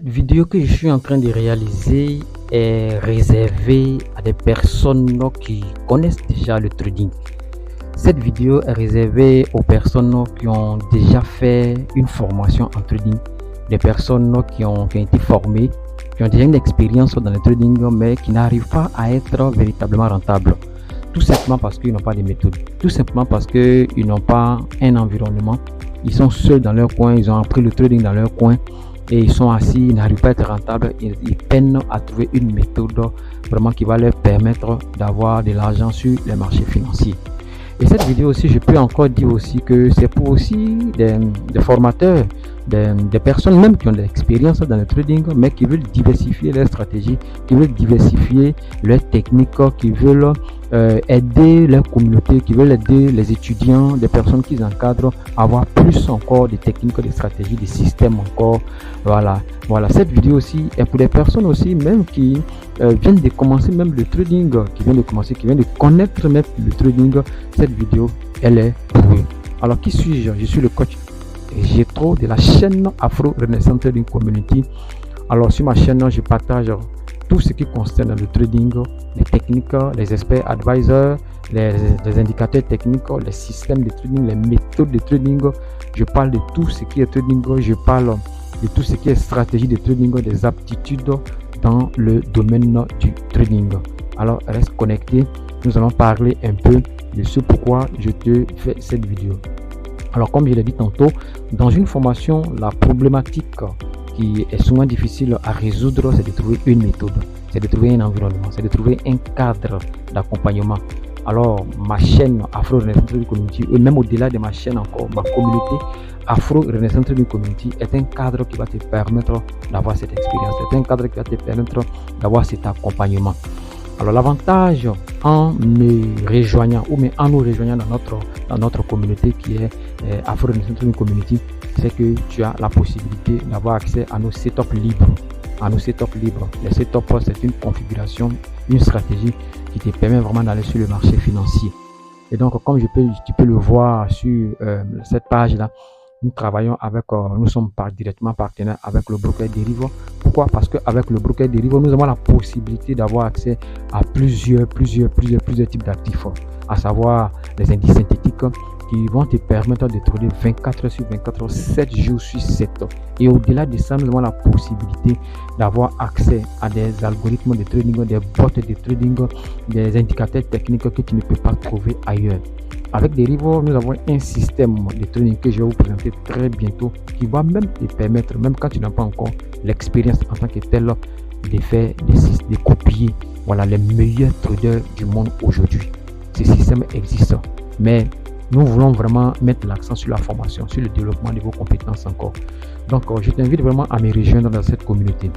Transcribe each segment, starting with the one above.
Cette vidéo que je suis en train de réaliser est réservée à des personnes qui connaissent déjà le trading. Cette vidéo est réservée aux personnes qui ont déjà fait une formation en trading, des personnes qui ont été formées, qui ont déjà une expérience dans le trading, mais qui n'arrivent pas à être véritablement rentables. Tout simplement parce qu'ils n'ont pas de méthode, tout simplement parce qu'ils n'ont pas un environnement. Ils sont seuls dans leur coin, ils ont appris le trading dans leur coin et ils sont assis, ils n'arrivent pas à être rentables. Ils peinent à trouver une méthode vraiment qui va leur permettre d'avoir de l'argent sur les marchés financiers. Et cette vidéo aussi, je peux encore dire aussi que c'est pour aussi des formateurs, des personnes même qui ont de l'expérience dans le trading, mais qui veulent diversifier leur stratégie, qui veulent diversifier leurs techniques, qui veulent aider leur communauté, qui veulent aider les étudiants, des personnes qu'ils encadrent, à avoir plus encore de techniques, de stratégies, de systèmes encore. Voilà, cette vidéo aussi est pour des personnes aussi même qui viennent de commencer même le trading, qui viennent de connaître même le trading. Cette vidéo, elle est pour eux. Alors, qui suis-je? Je suis le coach Jetro de la chaîne Afro Renaissance Trading Community. Alors, sur ma chaîne, je partage tout ce qui concerne le trading, les techniques, les experts advisors, les indicateurs techniques, les systèmes de trading, les méthodes de trading. Je parle de tout ce qui est trading, je parle de tout ce qui est stratégie de trading, des aptitudes dans le domaine du trading. Alors, reste connecté, nous allons parler un peu de ce pourquoi je te fais cette vidéo. Alors, comme je l'ai dit tantôt, dans une formation, la problématique qui est souvent difficile à résoudre, c'est de trouver une méthode, c'est de trouver un environnement, c'est de trouver un cadre d'accompagnement. Alors, ma chaîne Afro Renaissance Trading Community, et même au-delà de ma chaîne encore, ma communauté Afro Renaissance Trading Community est un cadre qui va te permettre d'avoir cette expérience, c'est un cadre qui va te permettre d'avoir cet accompagnement. Alors, l'avantage en me rejoignant ou en nous rejoignant dans notre communauté qui est Afro Renaissance Trading Community, c'est que tu as la possibilité d'avoir accès à nos setups libres. Les setups, c'est une configuration, une stratégie qui te permet vraiment d'aller sur le marché financier. Et donc, comme tu peux le voir sur cette page-là, nous sommes directement partenaires avec le broker Derivo. Pourquoi? Parce qu'avec le broker Derivo, nous avons la possibilité d'avoir accès à plusieurs types d'actifs, à savoir les indices synthétiques qui vont te permettre de trader 24 heures sur 24 heures, 7 jours sur 7. Et au-delà de ça, nous avons la possibilité d'avoir accès à des algorithmes de trading, des bots de trading, des indicateurs techniques que tu ne peux pas trouver ailleurs. Avec Derivo, nous avons un système de trading que je vais vous présenter très bientôt qui va même te permettre, même quand tu n'as pas encore l'expérience en tant que tel, de faire de copier les meilleurs traders du monde aujourd'hui. Ce système existe, mais nous voulons vraiment mettre l'accent sur la formation, sur le développement de vos compétences encore. Donc, je t'invite vraiment à me rejoindre dans cette communauté.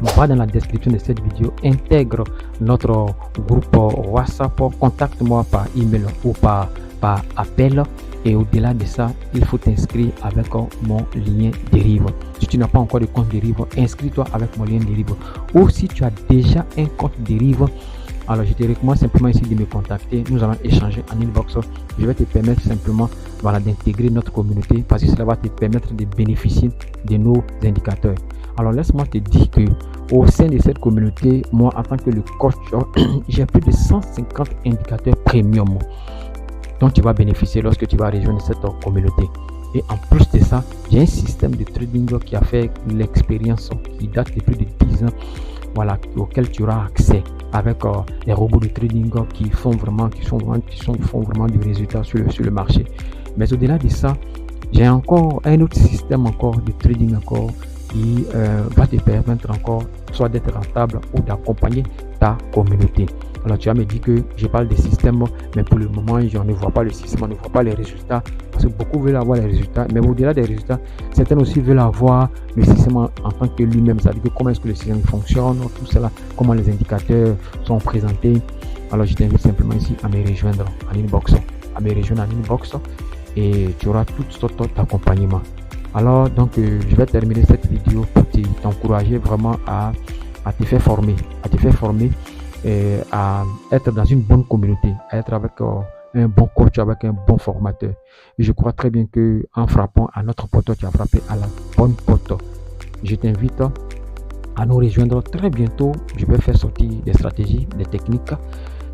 Va dans la description de cette vidéo, intègre notre groupe WhatsApp, contacte-moi par email ou par appel. Et au-delà de ça, il faut t'inscrire avec mon lien Derivo. Si tu n'as pas encore de compte Derivo, inscris-toi avec mon lien Derivo. Ou si tu as déjà un compte Derivo, alors je te recommande simplement ici de me contacter. Nous allons échanger en inbox. Je vais te permettre simplement d'intégrer notre communauté parce que cela va te permettre de bénéficier de nos indicateurs. Alors laisse-moi te dire que au sein de cette communauté, moi en tant que le coach, j'ai plus de 150 indicateurs premium dont tu vas bénéficier lorsque tu vas rejoindre cette communauté. Et en plus de ça, j'ai un système de trading qui a fait l'expérience qui date de plus de 10 ans, auquel tu auras accès avec les robots de trading qui font vraiment du résultat sur le marché. Mais au-delà de ça, j'ai encore un autre système de trading qui va te permettre soit d'être rentable ou d'accompagner ta communauté. Alors tu vas me dire que je parle des systèmes, mais pour le moment, je ne vois pas le système, on ne voit pas les résultats, parce que beaucoup veulent avoir les résultats, mais au-delà des résultats, certains aussi veulent avoir le système en tant que lui-même, c'est-à-dire que comment est-ce que le système fonctionne, tout cela, comment les indicateurs sont présentés. Alors je t'invite simplement ici à me rejoindre en inbox, et tu auras toutes sortes d'accompagnement. Alors donc je vais terminer cette vidéo pour t'encourager vraiment à te faire former, et à être dans une bonne communauté, à être avec un bon coach, avec un bon formateur. Et je crois très bien que en frappant à notre porte, tu as frappé à la bonne porte. je t'invite à nous rejoindre très bientôt. Je vais faire sortir des stratégies, des techniques.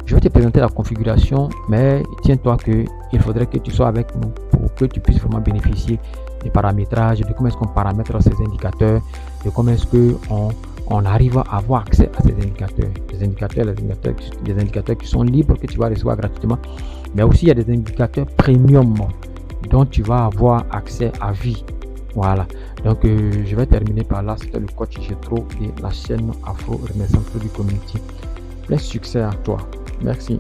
Je vais te présenter la configuration, mais tiens-toi qu'il faudrait que tu sois avec nous pour que tu puisses vraiment bénéficier des paramétrages, de comment est-ce qu'on paramètre ces indicateurs, de comment est-ce qu'on arrive à avoir accès à ces indicateurs. Des indicateurs qui sont libres, que tu vas recevoir gratuitement, mais aussi il y a des indicateurs premium dont tu vas avoir accès à vie. Voilà, donc je vais terminer par là. C'était le coach Jetro de la chaîne Afro Renaissance Product Community. Plein succès à toi. Merci.